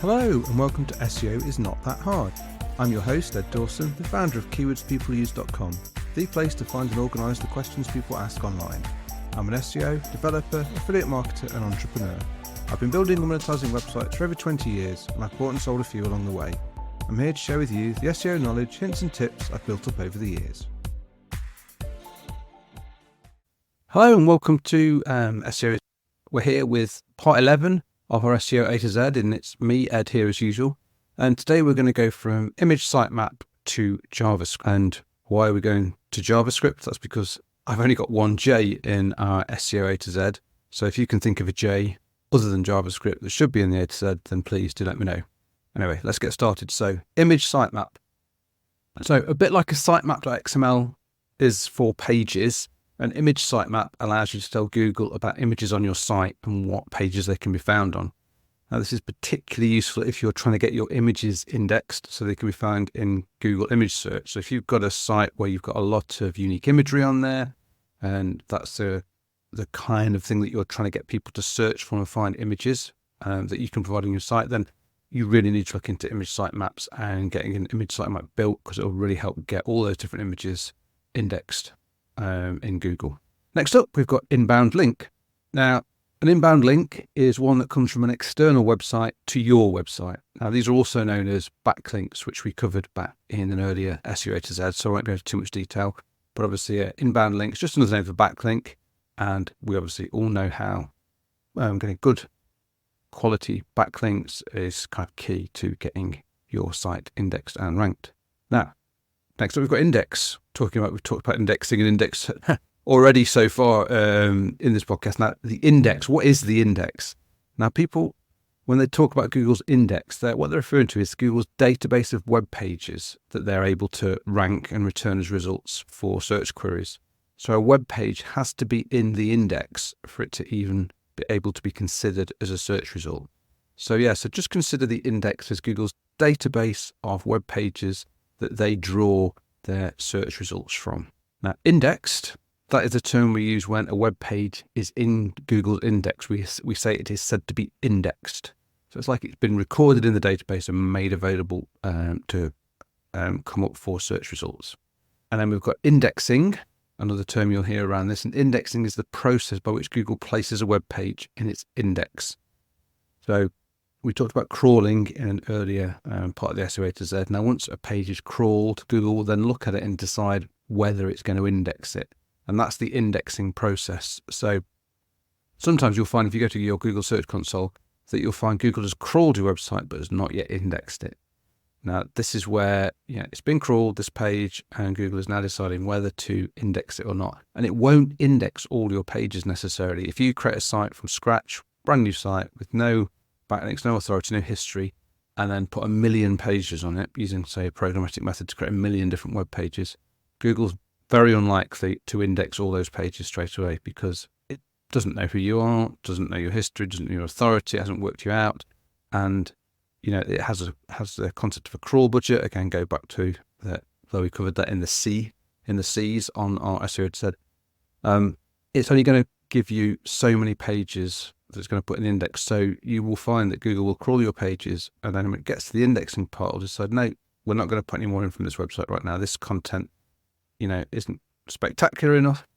Hello and welcome to SEO is Not That Hard. I'm your host, Ed Dawson, the founder of keywordspeopleuse.com, the place to find and organise the questions people ask online. I'm an SEO, developer, affiliate marketer and entrepreneur. I've been building and monetising websites for over 20 years and I've bought and sold a few along the way. I'm here to share with you the SEO knowledge, hints and tips I've built up over the years. Hello and welcome to SEO. We're here with part 11 of our SEO A to Z, and it's me, Ed, here as usual. And today we're going to go from image sitemap to JavaScript. And why are we going to JavaScript? That's because I've only got one J in our SEO A to Z. So if you can think of a J other than JavaScript that should be in the A to Z, then please do let me know. Anyway, let's get started. So image sitemap. So a bit like a sitemap.xml is for pages, an image sitemap allows you to tell Google about images on your site and what pages they can be found on. Now, this is particularly useful if you're trying to get your images indexed so they can be found in Google image search. So if you've got a site where you've got a lot of unique imagery on there, and that's the kind of thing that you're trying to get people to search for and find images that you can provide on your site, then you really need to look into image sitemaps and getting an image sitemap built, because it will really help get all those different images indexed in Google. Next up, we've got inbound link. Now, an inbound link is one that comes from an external website to your website. Now, these are also known as backlinks, which we covered back in an earlier SEO A to Z, so I won't go into too much detail. But obviously, inbound link is just another name for backlink, and we obviously all know how getting good quality backlinks is kind of key to getting your site indexed and ranked. Now, next up, we've got index. We've talked about indexing and index already so far in this podcast. Now, the index, what is the index? Now, people, when they talk about Google's index, what they're referring to is Google's database of web pages that they're able to rank and return as results for search queries. So a web page has to be in the index for it to even be able to be considered as a search result. So just consider the index as Google's database of web pages that they draw their search results from. Now, indexed, that is a term we use when a web page is in Google's index. We say it is said to be indexed. So it's like it's been recorded in the database and made available to come up for search results. And then we've got indexing, another term you'll hear around this. And indexing is the process by which Google places a web page in its index. So we talked about crawling in an earlier part of the SEO A to Z. Now, once a page is crawled, Google will then look at it and decide whether it's going to index it. And that's the indexing process. So sometimes you'll find, if you go to your Google Search Console, that you'll find Google has crawled your website but has not yet indexed it. Now, this is where it's been crawled, this page, and Google is now deciding whether to index it or not. And it won't index all your pages necessarily. If you create a site from scratch, brand new site with no backlinks, no authority, no history, and then put 1 million pages on it using, say, a programmatic method to create 1 million different web pages, Google's very unlikely to index all those pages straight away, because it doesn't know who you are, doesn't know your history, doesn't know your authority, hasn't worked you out, and it has the concept of a crawl budget. Again, go back to that, though we covered that in the C's on our SEO to Z. It's only going to give you so many pages that it's going to put in the index. So you will find that Google will crawl your pages, and then when it gets to the indexing part, it'll decide, no, we're not going to put any more in from this website right now. This content, isn't spectacular enough.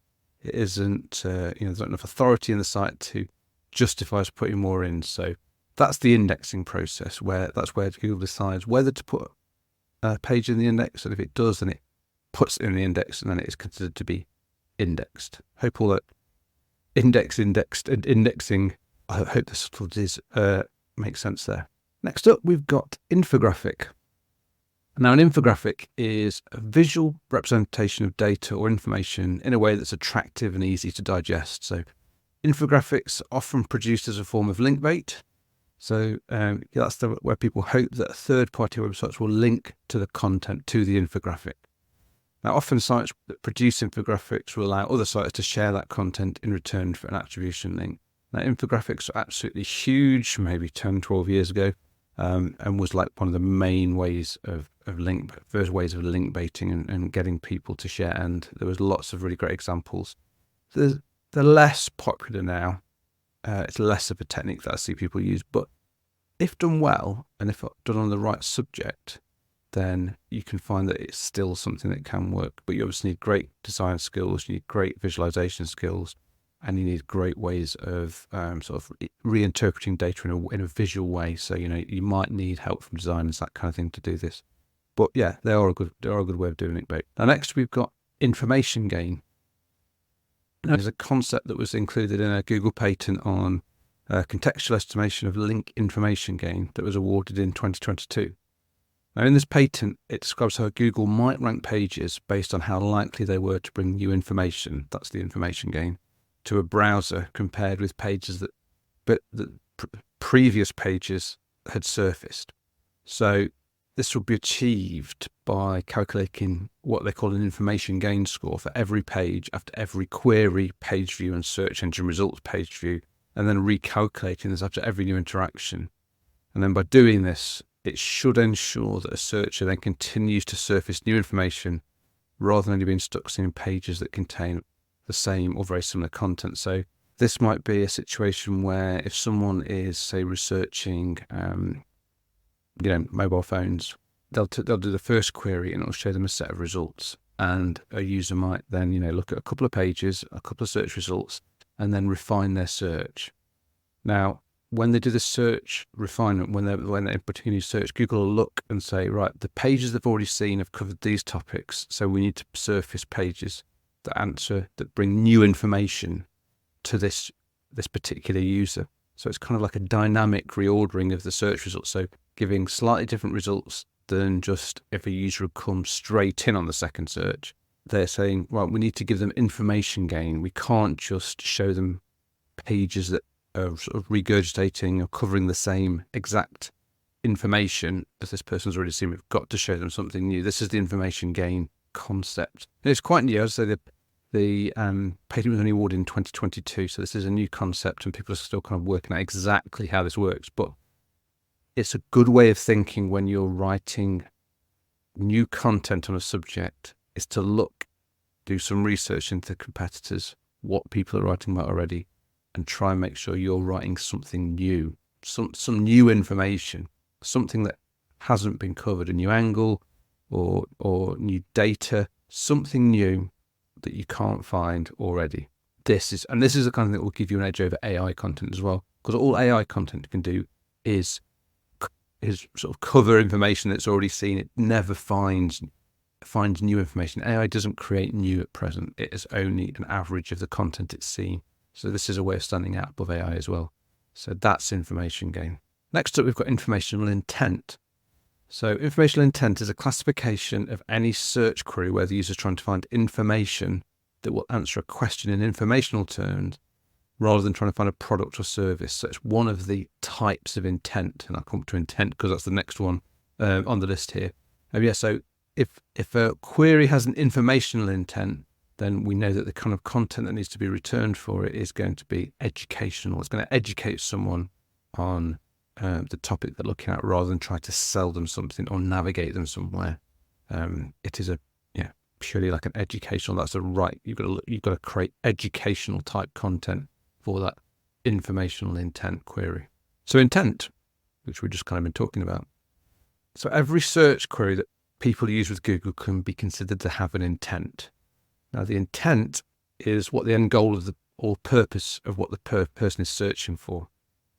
It isn't, there's not enough authority in the site to justify us putting more in. So that's the indexing process, that's where Google decides whether to put a page in the index. And if it does, then it puts it in the index, and then it is considered to be indexed. Hope all that indexed and indexing, I hope this sort of makes sense there. Next up, we've got infographic. Now, an infographic is a visual representation of data or information in a way that's attractive and easy to digest. So infographics are often produced as a form of link bait. So that's where people hope that third-party websites will link to the content to the infographic. Now, often sites that produce infographics will allow other sites to share that content in return for an attribution link. Now, infographics are absolutely huge, maybe 10, 12 years ago, and was like one of the main ways of first ways of link baiting and getting people to share. And there was lots of really great examples. So they're less popular now. It's less of a technique that I see people use, but if done well, and if done on the right subject, then you can find that it's still something that can work. But you obviously need great design skills, you need great visualization skills, and you need great ways of sort of reinterpreting data in a visual way. So, you might need help from designers, that kind of thing, to do this. But yeah, they are a good way of doing it. Now, next we've got information gain. Now, there's a concept that was included in a Google patent on contextual estimation of link information gain that was awarded in 2022. Now, in this patent, it describes how Google might rank pages based on how likely they were to bring new information, that's the information gain, to a browser compared with pages that previous pages had surfaced. So this will be achieved by calculating what they call an information gain score for every page after every query, page view, and search engine results page view, and then recalculating this after every new interaction. And then by doing this, it should ensure that a searcher then continues to surface new information rather than only being stuck seeing pages that contain the same or very similar content. So this might be a situation where if someone is, say, researching mobile phones, they'll do the first query and it'll show them a set of results. And a user might then, look at a couple of pages, a couple of search results, and then refine their search. Now, when they do the search refinement, when they're inputting a new search, Google will look and say, right, the pages they've already seen have covered these topics, so we need to surface pages that bring new information to this particular user. So it's kind of like a dynamic reordering of the search results. So giving slightly different results than just if a user would come straight in on the second search. They're saying, right, we need to give them information gain. We can't just show them pages that are sort of regurgitating or covering the same exact information as this person's already seen. We've got to show them something new. This is the information gain concept. And it's quite new. I'd say the patent was only awarded in 2022, so this is a new concept and people are still kind of working out exactly how this works. But it's a good way of thinking when you're writing new content on a subject, is to do some research into competitors, what people are writing about already, and try and make sure you're writing something new, some new information, something that hasn't been covered, a new angle or new data, something new that you can't find already. This is the kind of thing that will give you an edge over AI content as well, because all AI content can do is sort of cover information that's already seen. It never finds new information. AI doesn't create new at present. It is only an average of the content it's seen. So this is a way of standing out above AI as well. So that's information gain. Next up, we've got informational intent. So informational intent is a classification of any search query where the user is trying to find information that will answer a question in informational terms rather than trying to find a product or service. So it's one of the types of intent, and I'll come to intent because that's the next one on the list here. So if a query has an informational intent, then we know that the kind of content that needs to be returned for it is going to be educational. It's going to educate someone on the topic they're looking at rather than try to sell them something or navigate them somewhere. It is purely like an educational. That's you've got to create educational type content for that informational intent query. So intent, which we've just kind of been talking about. So every search query that people use with Google can be considered to have an intent. Now, the intent is what the end goal or purpose of what the person is searching for.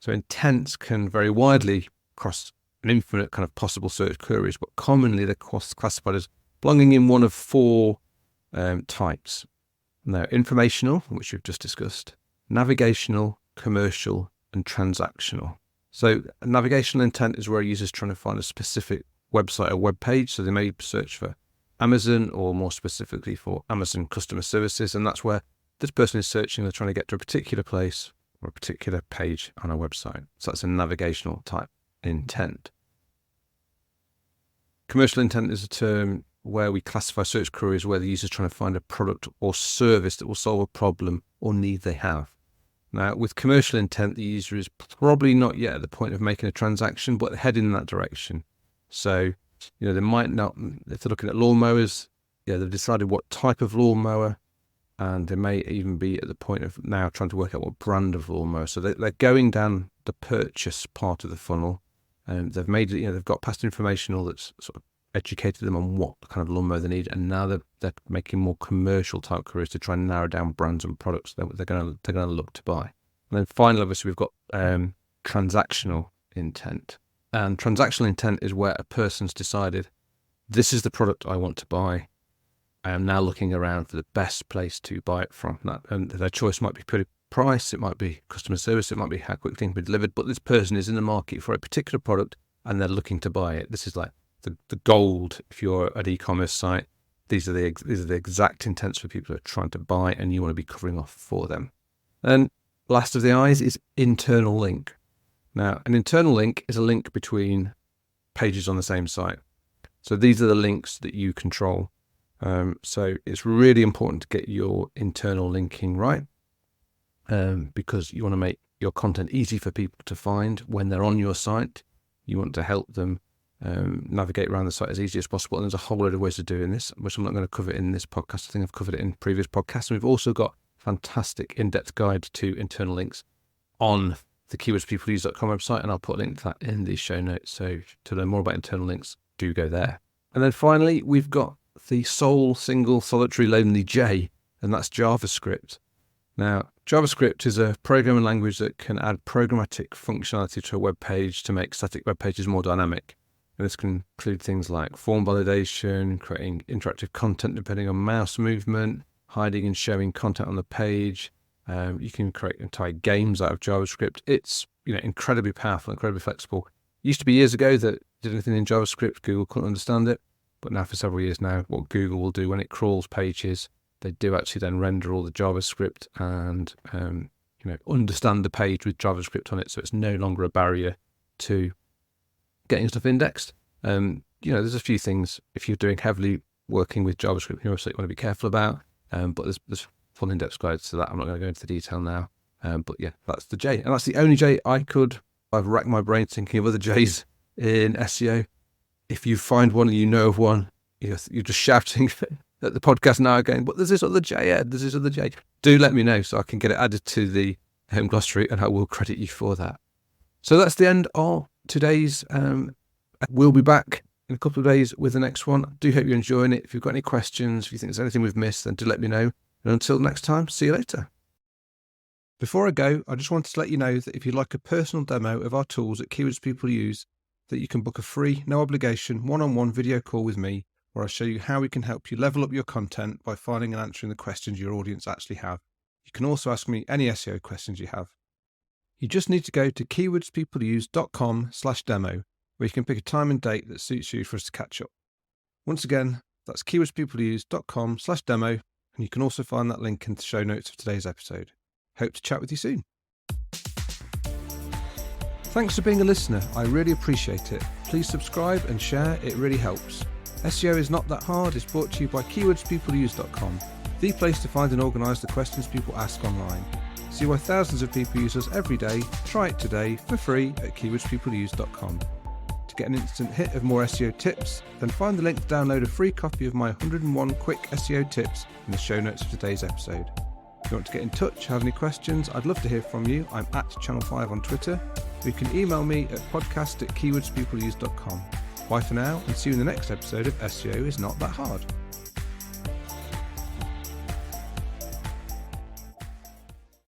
So intents can vary widely across an infinite kind of possible search queries, but commonly they're classified as belonging in one of four types. Now, informational, which we've just discussed, navigational, commercial, and transactional. So a navigational intent is where a user is trying to find a specific website or web page. So they may search for Amazon or more specifically for Amazon customer services. And that's where this person is searching. They're trying to get to a particular place or a particular page on a website. So that's a navigational type intent. Commercial intent is a term where we classify search queries where the user is trying to find a product or service that will solve a problem or need they have. Now, with commercial intent, the user is probably not yet at the point of making a transaction, but heading in that direction. So, they might not, if they're looking at lawnmowers, they've decided what type of lawnmower, and they may even be at the point of now trying to work out what brand of lawnmower. So they're going down the purchase part of the funnel, They've made it, they've got past informational that's sort of educated them on what kind of lawnmower they need, and now they're making more commercial type careers to try and narrow down brands and products that they're going to look to buy. And then finally, obviously, we've got transactional intent. And transactional intent is where a person's decided, this is the product I want to buy. I am now looking around for the best place to buy it from. And their choice might be price, it might be customer service, it might be how quickly it can be delivered, but this person is in the market for a particular product and they're looking to buy it. This is like the gold. If you're an e-commerce site, these are the exact intents for people who are trying to buy, and you want to be covering off for them. And last of the I's is internal link. Now, an internal link is a link between pages on the same site. So these are the links that you control. So it's really important to get your internal linking right, because you want to make your content easy for people to find when they're on your site. You want to help them navigate around the site as easy as possible. And there's a whole load of ways of doing this, which I'm not going to cover in this podcast. I think I've covered it in previous podcasts. And we've also got a fantastic in-depth guide to internal links on the keywordspeopleuse.com website, and I'll put a link to that in the show notes. So to learn more about internal links, do go there. And then finally, we've got the sole, single, solitary, lonely J, and that's JavaScript. Now, JavaScript is a programming language that can add programmatic functionality to a web page to make static web pages more dynamic. And this can include things like form validation, creating interactive content depending on mouse movement, hiding and showing content on the page. You can create entire games out of JavaScript. It's incredibly powerful, incredibly flexible. It used to be years ago that did anything in JavaScript, Google couldn't understand it. But now for several years now, what Google will do when it crawls pages, they do actually then render all the JavaScript and understand the page with JavaScript on it, so it's no longer a barrier to getting stuff indexed. There's a few things if you're doing heavily working with JavaScript, you want to be careful about. But there's full in-depth guides to that. I'm not going to go into the detail now. But yeah, that's the J, and that's the only J I've racked my brain thinking of other J's in SEO. If you find one, of one, you're just shouting at the podcast now again, but there's this other J, Ed, there's this other J. Do let me know so I can get it added to the glossary, and I will credit you for that. So that's the end of today's. We'll be back in a couple of days with the next one. I do hope you're enjoying it. If you've got any questions, if you think there's anything we've missed, then do let me know. And until next time, see you later. Before I go, I just wanted to let you know that if you'd like a personal demo of our tools at Keywords People Use, that you can book a free, no obligation, one-on-one video call with me, where I show you how we can help you level up your content by finding and answering the questions your audience actually have. You can also ask me any SEO questions you have. You just need to go to keywordspeopleuse.com/demo, where you can pick a time and date that suits you for us to catch up. Once again, that's keywordspeopleuse.com/demo, and you can also find that link in the show notes of today's episode. Hope to chat with you soon. Thanks for being a listener. I really appreciate it. Please subscribe and share. It really helps. SEO is not that hard. It's brought to you by keywordspeopleuse.com, the place to find and organise the questions people ask online. See why thousands of people use us every day. Try it today for free at keywordspeopleuse.com. To get an instant hit of more SEO tips, then find the link to download a free copy of my 101 quick SEO tips in the show notes of today's episode. If you want to get in touch, have any questions, I'd love to hear from you. I'm at Channel5 on Twitter. You can email me at podcast@keywordspeopleuse.com. Bye for now, and see you in the next episode of SEO is Not That Hard.